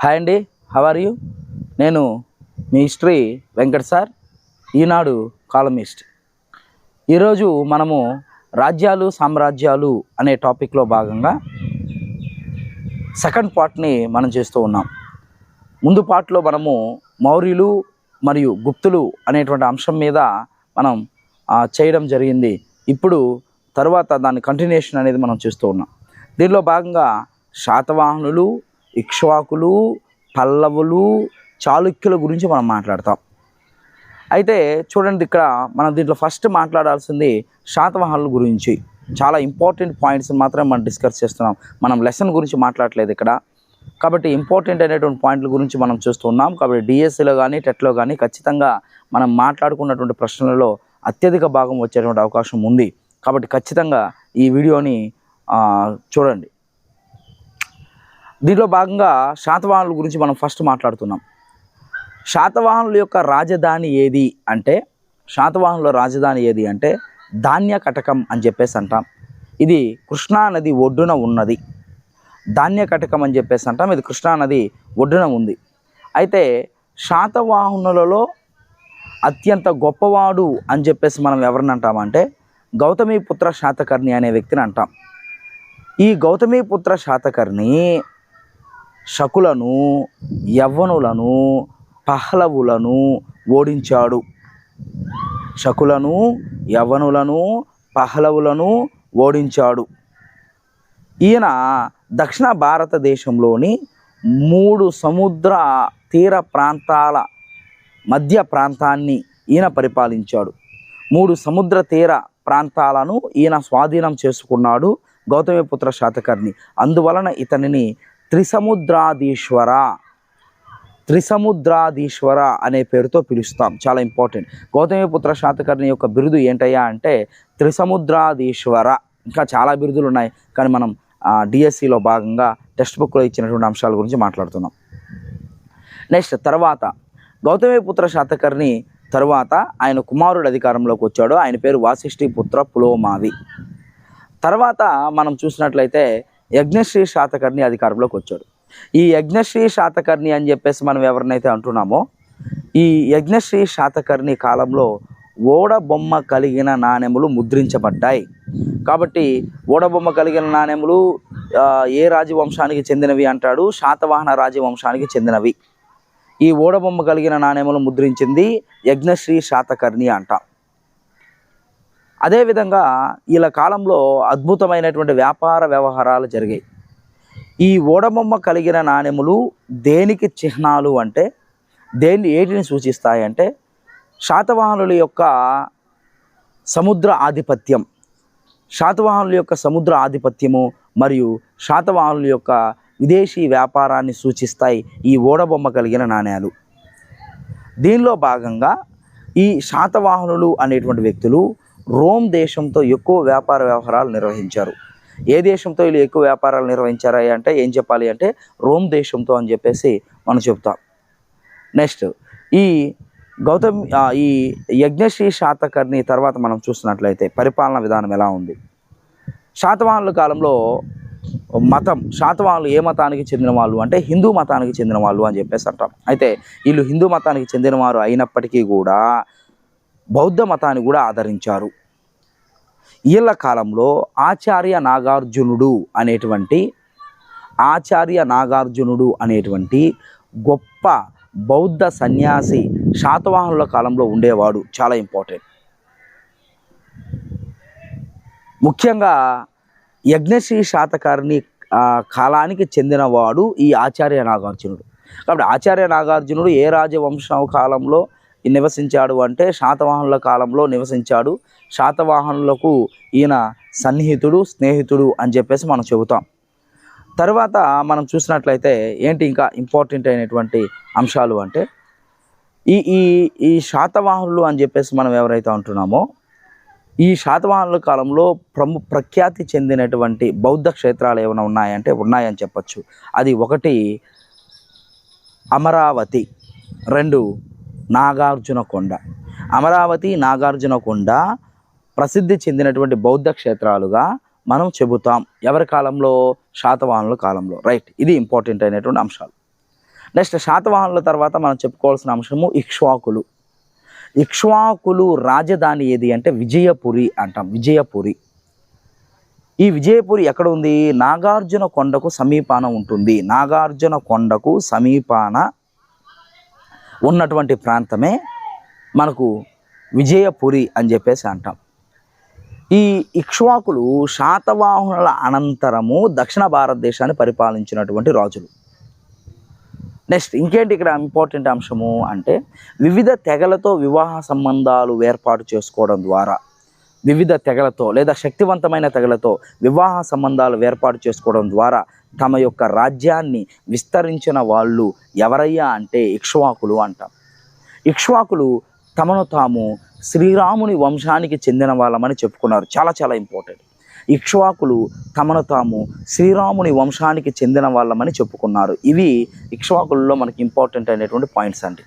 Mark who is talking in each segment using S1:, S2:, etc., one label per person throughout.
S1: Hi అండి, how are you? నేను మీ history Venkat sir, Eenadu columnist. ఈరోజు మనము రాజ్యాలు సామ్రాజ్యాలు అనే టాపిక్లో భాగంగా సెకండ్ పార్ట్ని మనం చేస్తూ ఉన్నాం. ముందు పార్ట్లో మనము మౌర్యులు మరియు గుప్తులు అనేటువంటి అంశం మీద మనం చేయడం జరిగింది. ఇప్పుడు తర్వాత దాని కంటిన్యూషన్ అనేది మనం చేస్తూ ఉన్నాం. దీనిలో భాగంగా శాతవాహనులు, ఇక్ష్వాకులు, పల్లవులు, చాళుక్యుల గురించి మనం మాట్లాడతాం. అయితే చూడండి, ఇక్కడ మనం దీంట్లో ఫస్ట్ మాట్లాడాల్సింది శాతవాహనుల గురించి. చాలా ఇంపార్టెంట్ పాయింట్స్ మాత్రమే మనం డిస్కస్ చేస్తున్నాం. మనం లెసన్ గురించి మాట్లాడలేదు ఇక్కడ. కాబట్టి ఇంపార్టెంట్ అనేటువంటి పాయింట్ల గురించి మనం చూస్తున్నాం. కాబట్టి డిఎస్సిలో కానీ టెట్లో కానీ ఖచ్చితంగా మనం మాట్లాడుకున్నటువంటి ప్రశ్నలలో అత్యధిక భాగం వచ్చేటువంటి అవకాశం ఉంది. కాబట్టి ఖచ్చితంగా ఈ వీడియోని చూడండి. దీంట్లో భాగంగా శాతవాహనుల గురించి మనం ఫస్ట్ మాట్లాడుతున్నాం. శాతవాహనుల యొక్క రాజధాని ఏది అంటే, శాతవాహనుల రాజధాని ఏది అంటే ధాన్యకటకం అని చెప్పేసి అంటాం. ఇది కృష్ణానది ఒడ్డున ఉన్నది. ధాన్యకటకం అని చెప్పేసి అంటాం. ఇది కృష్ణానది ఒడ్డున ఉంది. అయితే శాతవాహనులలో అత్యంత గొప్పవాడు అని చెప్పేసి మనం ఎవరిని అంటామంటే గౌతమీపుత్ర శాతకర్ణి అనే వ్యక్తిని అంటాం. ఈ గౌతమీపుత్ర శాతకర్ణి శకులను, యవ్వనులను, పహ్లవులను ఓడించాడు. శకులను, యవ్వనులను, పహ్లవులను ఓడించాడు. ఈయన దక్షిణ భారతదేశంలోని 3 సముద్ర తీర ప్రాంతాల మధ్య ప్రాంతాన్ని ఈయన పరిపాలించాడు. 3 సముద్ర తీర ప్రాంతాలను ఈయన స్వాధీనం చేసుకున్నాడు గౌతమీపుత్ర శాతకర్ణి. అందువలన ఇతనిని త్రిసముద్రాధీశ్వర అనే పేరుతో పిలుస్తాం. చాలా ఇంపార్టెంట్. గౌతమీపుత్ర శాతకర్ణి యొక్క బిరుదు ఏంటయ్యా అంటే త్రిసముద్రాధీశ్వర. ఇంకా చాలా బిరుదులు ఉన్నాయి, కానీ మనం డిఎస్సిలో భాగంగా టెక్స్ట్ బుక్లో ఇచ్చినటువంటి అంశాల గురించి మాట్లాడుతున్నాం. నెక్స్ట్ తర్వాత గౌతమీపుత్ర శాతకర్ణి తరువాత ఆయన కుమారుడు అధికారంలోకి వచ్చాడు. ఆయన పేరు వాసిష్ఠిపుత్ర పులోమావి. తర్వాత మనం చూసినట్లయితే యజ్ఞశ్రీ శాతకర్ణి అధికారంలోకి వచ్చాడు. ఈ యజ్ఞశ్రీ శాతకర్ణి అని చెప్పేసి మనం ఎవరినైతే అంటున్నామో, ఈ యజ్ఞశ్రీ శాతకర్ణి కాలంలో ఓడబొమ్మ కలిగిన నాణెములు ముద్రించబడ్డాయి. కాబట్టి ఓడబొమ్మ కలిగిన నాణెములు ఏ రాజవంశానికి చెందినవి అంటాడు? శాతవాహన రాజవంశానికి చెందినవి. ఈ ఓడబొమ్మ కలిగిన నాణెములు ముద్రించింది యజ్ఞశ్రీ శాతకర్ణి అంట. అదేవిధంగా వీళ్ళ కాలంలో అద్భుతమైనటువంటి వ్యాపార వ్యవహారాలు జరిగాయి. ఈ ఓడబొమ్మ కలిగిన నాణెములు దేనికి చిహ్నాలు అంటే, ఏటిని సూచిస్తాయి అంటే శాతవాహనుల యొక్క సముద్ర ఆధిపత్యం, శాతవాహనుల యొక్క సముద్ర ఆధిపత్యము మరియు శాతవాహనుల యొక్క విదేశీ వ్యాపారాన్ని సూచిస్తాయి ఈ ఓడబొమ్మ కలిగిన నాణ్యాలు. దీనిలో భాగంగా ఈ శాతవాహనులు అనేటువంటి వ్యక్తులు రోమ్ దేశంతో ఎక్కువ వ్యాపార వ్యవహారాలు నిర్వహించారు. ఏ దేశంతో వీళ్ళు ఎక్కువ వ్యాపారాలు నిర్వహించారా అంటే ఏం చెప్పాలి అంటే రోమ్ దేశంతో అని చెప్పేసి మనం చెప్తాం. నెక్స్ట్ ఈ యజ్ఞశ్రీ శాతకర్ణి తర్వాత మనం చూసినట్లయితే పరిపాలనా విధానం ఎలా ఉంది. శాతవాహనుల కాలంలో మతం, శాతవాహనులు ఏ మతానికి చెందిన వాళ్ళు అంటే హిందూ మతానికి చెందిన వాళ్ళు అని చెప్పేసి అంటాం. అయితే వీళ్ళు హిందూ మతానికి చెందినవారు అయినప్పటికీ కూడా బౌద్ధ మతాన్ని కూడా ఆదరించారు. వీళ్ళ కాలంలో ఆచార్య నాగార్జునుడు అనేటువంటి గొప్ప బౌద్ధ సన్యాసి శాతవాహనుల కాలంలో ఉండేవాడు. చాలా ఇంపార్టెంట్. ముఖ్యంగా యజ్ఞశ్రీ శాతకర్ణి కాలానికి చెందినవాడు ఈ ఆచార్య నాగార్జునుడు. కాబట్టి ఆచార్య నాగార్జునుడు ఏ రాజవంశం కాలంలో నివసించాడు అంటే శాతవాహనుల కాలంలో నివసించాడు. శాతవాహనులకు ఈయన సన్నిహితుడు, స్నేహితుడు అని చెప్పేసి మనం చెబుతాం. తర్వాత మనం చూసినట్లయితే ఏంటి ఇంకా ఇంపార్టెంట్ అయినటువంటి అంశాలు అంటే ఈ శాతవాహనులు అని చెప్పేసి మనం ఎవరైతే అంటున్నామో, ఈ శాతవాహనుల కాలంలో ప్రఖ్యాతి చెందినటువంటి బౌద్ధ క్షేత్రాలు ఏమైనా ఉన్నాయంటే ఉన్నాయని చెప్పచ్చు. అది 1 అమరావతి, 2 నాగార్జునకొండ. అమరావతి, నాగార్జునకొండ ప్రసిద్ధి చెందినటువంటి బౌద్ధ క్షేత్రాలుగా మనం చెబుతాం. ఎవరి కాలంలో? శాతవాహనుల కాలంలో. రైట్, ఇది ఇంపార్టెంట్ అయినటువంటి అంశాలు. నెక్స్ట్ శాతవాహనుల తర్వాత మనం చెప్పుకోవాల్సిన అంశము ఇక్ష్వాకులు. ఇక్ష్వాకులు రాజధాని ఏది అంటే విజయపురి అంటాం. విజయపురి. ఈ విజయపురి ఎక్కడ ఉంది? నాగార్జున కొండకు సమీపాన ఉంటుంది. నాగార్జున కొండకు సమీపాన ఉన్నటువంటి ప్రాంతమే మనకు విజయపురి అని చెప్పేసి అంటాం. ఈ ఇక్ష్వాకులు శాతవాహనుల అనంతరము దక్షిణ భారతదేశాన్ని పరిపాలించినటువంటి రాజులు. నెక్స్ట్ ఇంకేంటి ఇక్కడ ఇంపార్టెంట్ అంశము అంటే వివిధ తెగలతో వివాహ సంబంధాలు ఏర్పాటు చేసుకోవడం ద్వారా, వివిధ తెగలతో లేదా శక్తివంతమైన తెగలతో వివాహ సంబంధాలు ఏర్పాటు చేసుకోవడం ద్వారా తమ యొక్క రాజ్యాన్ని విస్తరించిన వాళ్ళు ఎవరయ్యా అంటే ఇక్ష్వాకులు అంటాం. ఇక్ష్వాకులు తమను తాము శ్రీరాముని వంశానికి చెందిన వాళ్ళమని చెప్పుకున్నారు. చాలా చాలా ఇంపార్టెంట్. ఇక్ష్వాకులు తమను తాము శ్రీరాముని వంశానికి చెందిన వాళ్ళమని చెప్పుకున్నారు. ఇవి ఇక్ష్వాకులలో మనకి ఇంపార్టెంట్ అయినటువంటి పాయింట్స్ అండి.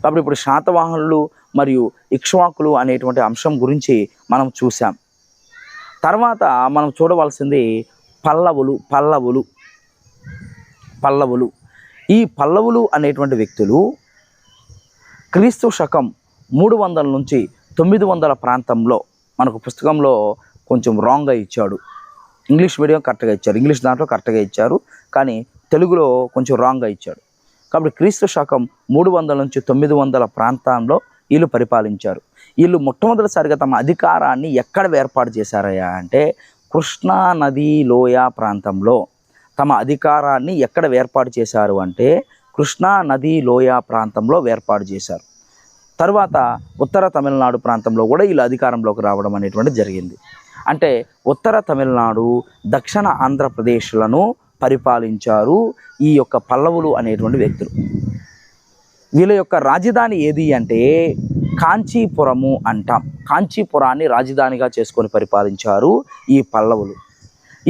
S1: కాబట్టి ఇప్పుడు శాతవాహనులు మరియు ఇక్ష్వాకులు అనేటువంటి అంశం గురించి మనం చూసాం. తర్వాత మనం చూడవలసింది పల్లవులు. ఈ పల్లవులు అనేటువంటి వ్యక్తులు క్రీస్తు శకం 300 నుంచి 900 ప్రాంతంలో మనకు పుస్తకంలో కొంచెం రాంగ్గా ఇచ్చాడు. ఇంగ్లీష్ మీడియం కరెక్ట్గా ఇచ్చారు, ఇంగ్లీష్ దాంట్లో కరెక్ట్గా ఇచ్చారు, కానీ తెలుగులో కొంచెం రాంగ్గా ఇచ్చాడు. కాబట్టి క్రీస్తు శకం 300 నుంచి 900 ప్రాంతంలో వీళ్ళు పరిపాలించారు. వీళ్ళు మొట్టమొదటిసారిగా తమ అధికారాన్ని ఎక్కడ ఏర్పాటు చేశారయ్యా అంటే కృష్ణా నదీ లోయ ప్రాంతంలో తమ అధికారాన్ని ఎక్కడ ఏర్పాటు చేశారు అంటే కృష్ణా నదీ లోయ ప్రాంతంలో ఏర్పాటు చేశారు. తర్వాత ఉత్తర తమిళనాడు ప్రాంతంలో కూడా వీళ్ళు అధికారంలోకి రావడం అనేటువంటిది జరిగింది. అంటే ఉత్తర తమిళనాడు, దక్షిణ ఆంధ్రప్రదేశ్లను పరిపాలించారు ఈ యొక్క పల్లవులు అనేటువంటి వ్యక్తులు. వీళ్ళ యొక్క రాజధాని ఏది అంటే కాంచీపురము అంటాం. కాంచీపురాన్ని రాజధానిగా చేసుకొని పరిపాలించారు ఈ పల్లవులు.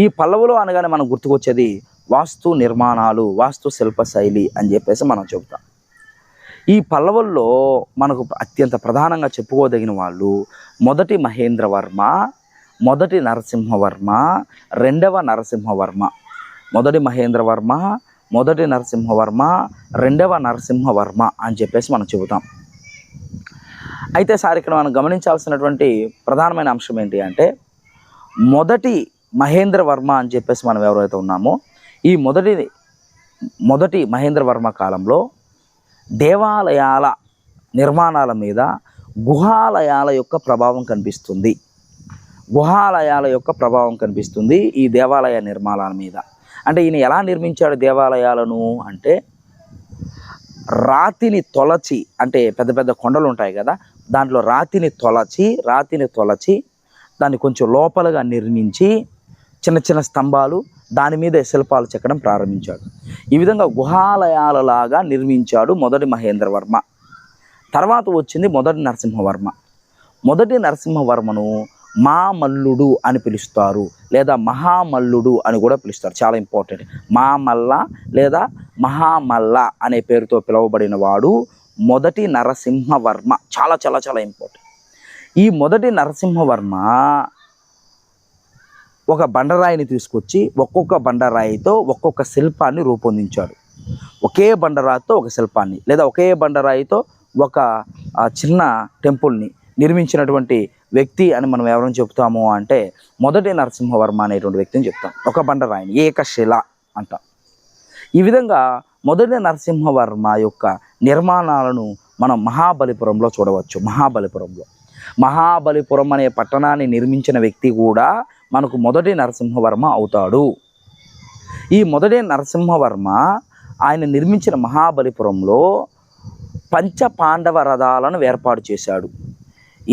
S1: ఈ పల్లవులు అనగానే మనం గుర్తుకొచ్చేది వాస్తు నిర్మాణాలు, వాస్తు శిల్ప శైలి అని చెప్పేసి మనం చెబుతాం. ఈ పల్లవుల్లో మనకు అత్యంత ప్రధానంగా చెప్పుకోదగిన వాళ్ళు మొదటి మహేంద్రవర్మ, మొదటి నరసింహవర్మ, రెండవ నరసింహవర్మ. మొదటి మహేంద్రవర్మ, మొదటి నరసింహవర్మ, రెండవ నరసింహవర్మ అని చెప్పేసి మనం చెబుతాం. అయితే సార్ ఇక్కడ మనం గమనించాల్సినటువంటి ప్రధానమైన అంశం ఏంటి అంటే మొదటి మహేంద్రవర్మ అని చెప్పేసి మనం ఎవరైతే ఉన్నామో ఈ మొదటి మహేంద్రవర్మ కాలంలో దేవాలయాల నిర్మాణాల మీద గుహాలయాల యొక్క ప్రభావం కనిపిస్తుంది. గుహాలయాల యొక్క ప్రభావం కనిపిస్తుంది ఈ దేవాలయ నిర్మాణాల మీద. అంటే ఈయన ఎలా నిర్మించాడు దేవాలయాలను అంటే రాతిని తొలచి, అంటే పెద్ద పెద్ద కొండలు ఉంటాయి కదా, దాంట్లో రాతిని తొలచి దాన్ని కొంచెం లోపలగా నిర్మించి చిన్న చిన్న స్తంభాలు, దాని మీద శిల్పాలు చెక్కడం ప్రారంభించాడు. ఈ విధంగా గుహాలయాలలాగా నిర్మించాడు మొదటి మహేంద్రవర్మ. తర్వాత వచ్చింది మొదటి నరసింహవర్మ. మొదటి నరసింహవర్మను మామల్లుడు అని పిలుస్తారు, లేదా మహామల్లుడు అని కూడా పిలుస్తారు. చాలా ఇంపార్టెంట్. మామల్ల లేదా మహామల్ల అనే పేరుతో పిలువబడిన వాడు మొదటి నరసింహవర్మ. చాలా చాలా చాలా ఇంపార్టెంట్. ఈ మొదటి నరసింహవర్మ ఒక బండరాయిని తీసుకొచ్చి ఒక్కొక్క బండరాయితో ఒక్కొక్క శిల్పాన్ని రూపొందించాడు. ఒకే బండరాయితో ఒక శిల్పాన్ని, లేదా ఒకే బండరాయితో ఒక చిన్న టెంపుల్ని నిర్మించినటువంటి వ్యక్తి అని మనం ఎవరైనా చెప్తాము అంటే మొదటి నరసింహవర్మ అనేటువంటి వ్యక్తిని చెప్తాం. ఒక బండరాయిని ఏకశిల అంటాం. ఈ విధంగా మొదటి నరసింహవర్మ యొక్క నిర్మాణాలను మనం మహాబలిపురంలో చూడవచ్చు. మహాబలిపురం అనే పట్టణాన్ని నిర్మించిన వ్యక్తి కూడా మనకు మొదటి నరసింహవర్మ అవుతాడు. ఈ మొదటి నరసింహవర్మ ఆయన నిర్మించిన మహాబలిపురంలో పంచపాండవ రథాలను ఏర్పాటు చేశాడు.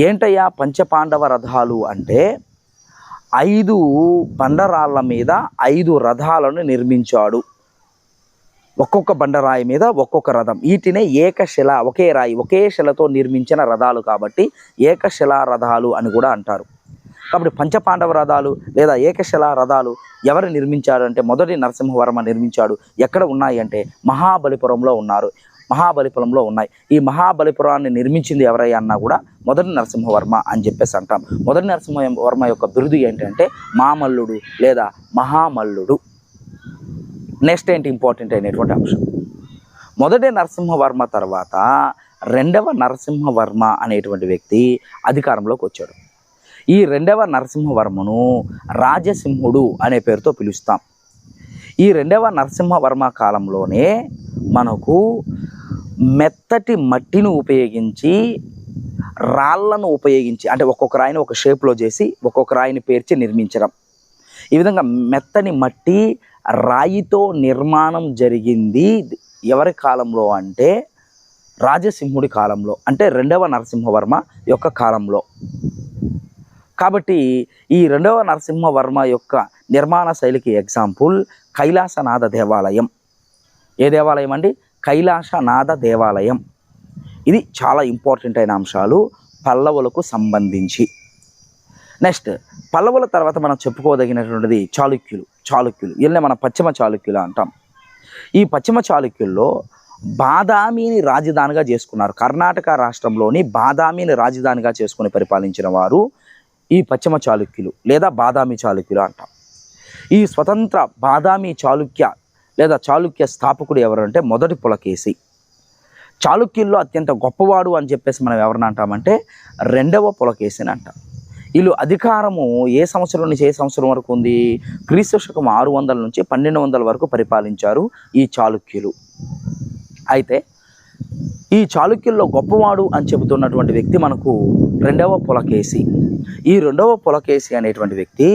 S1: ఏంటయ్యా పంచపాండవ రథాలు అంటే 5 బండరాళ్ళ మీద 5 రథాలను నిర్మించాడు. ఒక్కొక్క బండరాయి మీద ఒక్కొక్క రథం. వీటినే ఏకశిల, ఒకే రాయి ఒకే శిలతో నిర్మించిన రథాలు కాబట్టి ఏకశిలా రథాలు అని కూడా అంటారు. కాబట్టి పంచపాండవ రథాలు లేదా ఏకశిలా రథాలు ఎవరు నిర్మించారు అంటే మొదటి నరసింహవర్మ నిర్మించాడు. ఎక్కడ ఉన్నాయి అంటే మహాబలిపురంలో ఉన్నాయి. ఈ మహాబలిపురాన్ని నిర్మించింది ఎవరయ్యా అన్నా కూడా మొదటి నరసింహవర్మ అని చెప్పేసి అంటాం. మొదటి నరసింహవర్మ యొక్క బిరుదు ఏంటంటే మామల్లుడు లేదా మహామల్లుడు. నెక్స్ట్ ఏంటి ఇంపార్టెంట్ అయినటువంటి అంశం, మొదటి నరసింహవర్మ తర్వాత రెండవ నరసింహవర్మ అనేటువంటి వ్యక్తి అధికారంలోకి వచ్చాడు. ఈ రెండవ నరసింహవర్మను రాజసింహుడు అనే పేరుతో పిలుస్తాం. ఈ రెండవ నరసింహవర్మ కాలంలోనే మనకు మెత్తటి మట్టిని ఉపయోగించి, రాళ్లను ఉపయోగించి, అంటే ఒక్కొక్క రాయిని ఒక షేప్లో చేసి ఒక్కొక్క రాయిని పేర్చి నిర్మించడం. ఈ విధంగా మెత్తని మట్టి రాయితో నిర్మాణం జరిగింది ఎవరి కాలంలో అంటే రాజసింహుడి కాలంలో, అంటే రెండవ నరసింహవర్మ యొక్క కాలంలో. కాబట్టి ఈ రెండవ నరసింహవర్మ యొక్క నిర్మాణ శైలికి ఎగ్జాంపుల్ కైలాసనాథ దేవాలయం. ఏ దేవాలయం అండి? కైలాసనాథ దేవాలయం. ఇది చాలా ఇంపార్టెంట్ అయిన అంశాలు పల్లవులకు సంబంధించి. నెక్స్ట్ పల్లవుల తర్వాత మనం చెప్పుకోదగినటువంటిది చాళుక్యులు. వీళ్ళనే మనం పశ్చిమ చాళుక్యులు అంటాం. ఈ పశ్చిమ చాళుక్యుల్లో బాదామిని రాజధానిగా చేసుకున్నారు. కర్ణాటక రాష్ట్రంలోని బాదామిని రాజధానిగా చేసుకుని పరిపాలించిన వారు ఈ పశ్చిమ చాళుక్యులు లేదా బాదామి చాళుక్యులు అంటాం. ఈ స్వతంత్ర బాదామి చాళుక్య లేదా చాళుక్య స్థాపకుడు ఎవరంటే మొదటి పులకేశి. చాళుక్యుల్లో అత్యంత గొప్పవాడు అని చెప్పేసి మనం ఎవరిని అంటామంటే రెండవ పులకేశిని అంటాం. వీళ్ళు అధికారము ఏ సంవత్సరం నుంచి ఏ సంవత్సరం వరకు ఉంది? క్రీస్తు శకం 600 నుంచి 1200 వరకు పరిపాలించారు ఈ చాళుక్యులు. అయితే ఈ చాళుక్యుల్లో గొప్పవాడు అని చెబుతున్నటువంటి వ్యక్తి మనకు రెండవ పులకేశి. ఈ రెండవ పులకేశి అనేటువంటి వ్యక్తి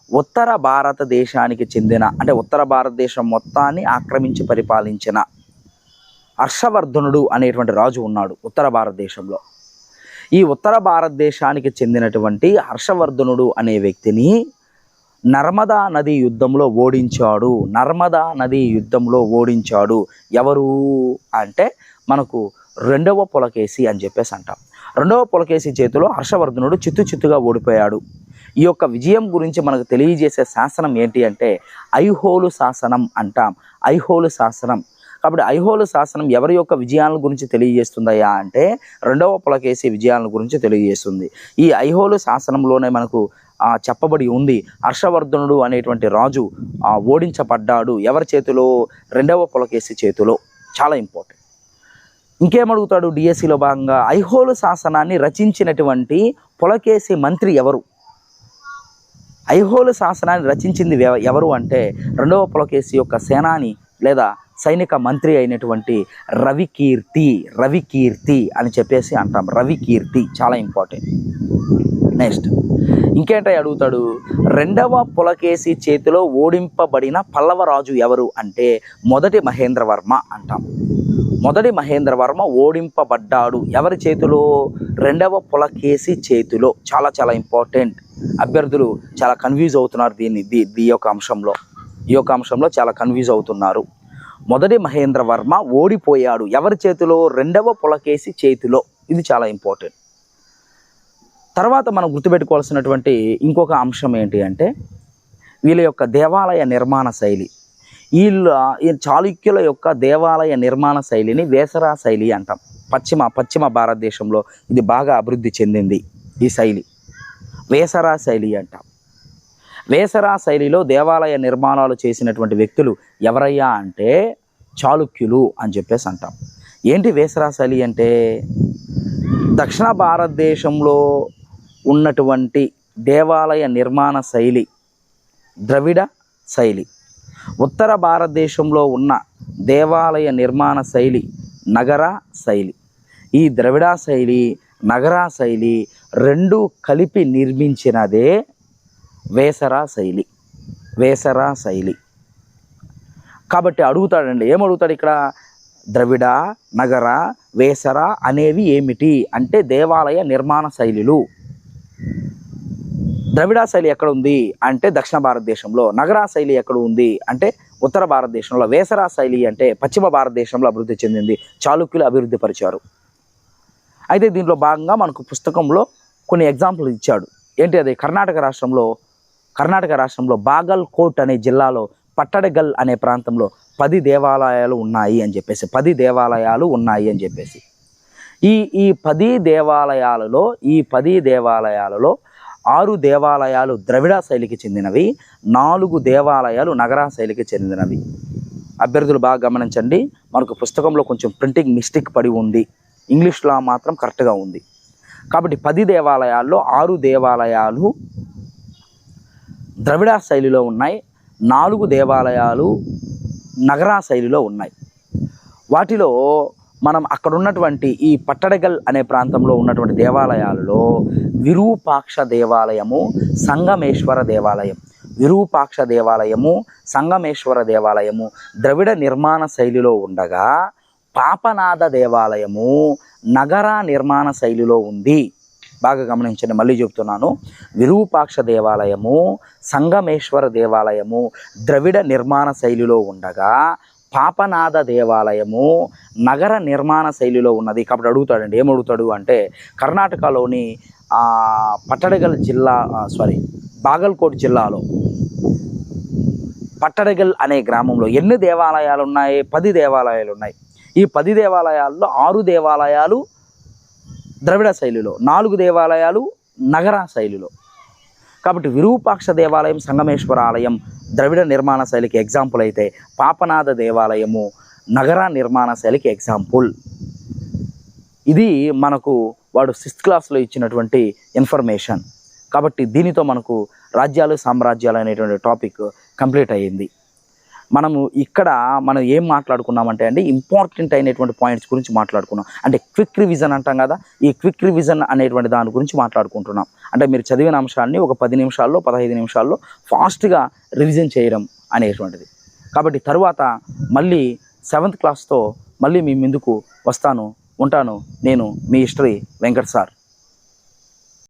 S1: ఉత్తర భారతదేశానికి చెందిన, అంటే ఉత్తర భారతదేశం మొత్తాన్ని ఆక్రమించి పరిపాలించిన హర్షవర్ధనుడు అనేటువంటి రాజు ఉన్నాడు ఉత్తర భారతదేశంలో. ఈ ఉత్తర భారతదేశానికి చెందినటువంటి హర్షవర్ధనుడు అనే వ్యక్తిని నర్మదా నది యుద్ధంలో ఓడించాడు. ఎవరు అంటే మనకు రెండవ పులకేశి అని చెప్పేసి అంటాం. రెండవ పులకేశి చేతిలో హర్షవర్ధనుడు చిత్తుగా ఓడిపోయాడు. ఈ యొక్క విజయం గురించి మనకు తెలియజేసే శాసనం ఏంటి అంటే ఐహోలు శాసనం అంటాం. ఐహోలు శాసనం. కాబట్టి ఐహోలు శాసనం ఎవరి యొక్క విజయాల గురించి తెలియజేస్తుందయ్యా అంటే రెండవ పులకేశి విజయాల గురించి తెలియజేస్తుంది. ఈ ఐహోలు శాసనంలోనే మనకు చెప్పబడి ఉంది హర్షవర్ధనుడు అనేటువంటి రాజు ఓడించబడ్డాడు. ఎవరి చేతిలో? రెండవ పులకేశి చేతిలో. చాలా ఇంపార్టెంట్. ఇంకేమడుగుతాడు డిఎస్సిలో భాగంగా? ఐహోలు శాసనాన్ని రచించినటువంటి పులకేశి మంత్రి ఎవరు? ఐహోలు శాసనాన్ని రచించింది ఎవరు అంటే రెండవ పులకేశి యొక్క సేనాని లేదా సైనిక మంత్రి అయినటువంటి రవికీర్తి అని చెప్పేసి అంటాం. రవికీర్తి చాలా ఇంపార్టెంట్. నెక్స్ట్ ఇంకేంటో అడుగుతాడు, రెండవ పులకేశి చేతిలో ఓడింపబడిన పల్లవ రాజు ఎవరు అంటే మొదటి మహేంద్రవర్మ అంటాం. మొదటి మహేంద్రవర్మ ఓడింపబడ్డాడు. ఎవరి చేతిలో? రెండవ పులకేశి చేతిలో. చాలా చాలా ఇంపార్టెంట్. అభ్యర్థులు చాలా కన్ఫ్యూజ్ అవుతున్నారు ఈ యొక్క అంశంలో చాలా కన్ఫ్యూజ్ అవుతున్నారు. మొదటి మహేంద్రవర్మ ఓడిపోయాడు. ఎవరి చేతిలో? రెండవ పులకేశి చేతిలో. ఇది చాలా ఇంపార్టెంట్. తర్వాత మనం గుర్తుపెట్టుకోవాల్సినటువంటి ఇంకొక అంశం ఏంటి అంటే వీళ్ళ యొక్క దేవాలయ నిర్మాణ శైలి. ఈ చాళుక్యుల యొక్క దేవాలయ నిర్మాణ శైలిని వేసరా శైలి అంటాం. పశ్చిమ భారతదేశంలో ఇది బాగా అభివృద్ధి చెందింది. ఈ శైలి వేసరా శైలి అంటాం. వేసరా శైలిలో దేవాలయ నిర్మాణాలు చేసినటువంటి వ్యక్తులు ఎవరయ్యా అంటే చాళుక్యులు అని చెప్పేసి అంటాం. ఏంటి వేసరా శైలి అంటే దక్షిణ భారతదేశంలో ఉన్నటువంటి దేవాలయ నిర్మాణ శైలి ద్రవిడ శైలి, ఉత్తర భారతదేశంలో ఉన్న దేవాలయ నిర్మాణ శైలి నగర శైలి. ఈ ద్రవిడ శైలి, నగర శైలి రెండు కలిపి నిర్మించినదే వేసరా శైలి. కాబట్టి అడుగుతాడండి, ఏమడుగుతాడు ఇక్కడ? ద్రవిడ, నగర, వేసర అనేవి ఏమిటి అంటే దేవాలయ నిర్మాణ శైలిలు. ద్రవిడ శైలి ఎక్కడ ఉంది అంటే దక్షిణ భారతదేశంలో, నగర శైలి ఎక్కడ ఉంది అంటే ఉత్తర భారతదేశంలో, వేసరా శైలి అంటే పశ్చిమ భారతదేశంలో అభివృద్ధి చెందింది. చాళుక్యులు అభివృద్ధి పరిచారు. అయితే దీంట్లో భాగంగా మనకు పుస్తకంలో కొన్ని ఎగ్జాంపుల్ ఇచ్చాడు. ఏంటి అది? కర్ణాటక రాష్ట్రంలో బాగల్కోట్ అనే జిల్లాలో పట్టడగల్ అనే ప్రాంతంలో 10 దేవాలయాలు ఉన్నాయి అని చెప్పేసి 10 దేవాలయాలు ఉన్నాయి అని చెప్పేసి ఈ 10 దేవాలయాలలో 6 దేవాలయాలు ద్రవిడ శైలికి చెందినవి, 4 దేవాలయాలు నగర శైలికి చెందినవి. అభ్యర్థులు బాగా గమనించండి, మనకు పుస్తకంలో కొంచెం ప్రింటింగ్ మిస్టేక్ పడి ఉంది, ఇంగ్లీష్లో మాత్రం కరెక్ట్గా ఉంది. కాబట్టి 10 దేవాలయాల్లో 6 దేవాలయాలు ద్రవిడ శైలిలో ఉన్నాయి, 4 దేవాలయాలు నగరా శైలిలో ఉన్నాయి. వాటిలో మనం అక్కడ ఉన్నటువంటి ఈ పట్టడగల్ అనే ప్రాంతంలో ఉన్నటువంటి దేవాలయాలలో విరూపాక్ష దేవాలయము, సంగమేశ్వర దేవాలయం, విరూపాక్ష దేవాలయము, సంగమేశ్వర దేవాలయము ద్రవిడ నిర్మాణ శైలిలో ఉండగా, పాపనాథ దేవాలయము నగర నిర్మాణ శైలిలో ఉంది. బాగా గమనించండి, మళ్ళీ చెప్తున్నాను. విరూపాక్ష దేవాలయము, సంగమేశ్వర దేవాలయము ద్రవిడ నిర్మాణ శైలిలో ఉండగా, పాపనాథ దేవాలయము నగర నిర్మాణ శైలిలో ఉన్నది. కాబట్టి అడుగుతాడండి, ఏమడుగుతాడు అంటే కర్ణాటకలోని పట్టడగల్ జిల్లా బాగల్కోట్ జిల్లాలో పట్టడగల్ అనే గ్రామంలో ఎన్ని దేవాలయాలు ఉన్నాయి? 10 దేవాలయాలు ఉన్నాయి. ఈ 10 దేవాలయాల్లో 6 దేవాలయాలు ద్రవిడ శైలిలో, 4 దేవాలయాలు నగర శైలిలో. కాబట్టి విరూపాక్ష దేవాలయం, సంగమేశ్వర ఆలయం ద్రవిడ నిర్మాణ శైలికి ఎగ్జాంపుల్ అయితే, పాపనాథ దేవాలయము నగర నిర్మాణ శైలికి ఎగ్జాంపుల్. ఇది మనకు వాడు 6th క్లాస్లో ఇచ్చినటువంటి ఇన్ఫర్మేషన్. కాబట్టి దీనితో మనకు రాజ్యాలు సామ్రాజ్యాలు అనేటువంటి టాపిక్ కంప్లీట్ అయ్యింది. మనం ఏం మాట్లాడుకున్నామంటే అండి, ఇంపార్టెంట్ అయినటువంటి పాయింట్స్ గురించి మాట్లాడుకున్నాం. అంటే క్విక్ రివిజన్ అంటాం కదా, ఈ క్విక్ రివిజన్ అనేటువంటి దాని గురించి మాట్లాడుకుంటున్నాం. అంటే మీరు చదివిన అంశాన్ని ఒక 10 నిమిషాల్లో 15 నిమిషాల్లో ఫాస్ట్గా రివిజన్ చేయడం అనేటువంటిది. కాబట్టి తరువాత మళ్ళీ 7th క్లాస్తో మళ్ళీ మీ ముందుకు ఉంటాను. నేను మీ హిస్టరీ వెంకట్ సార్.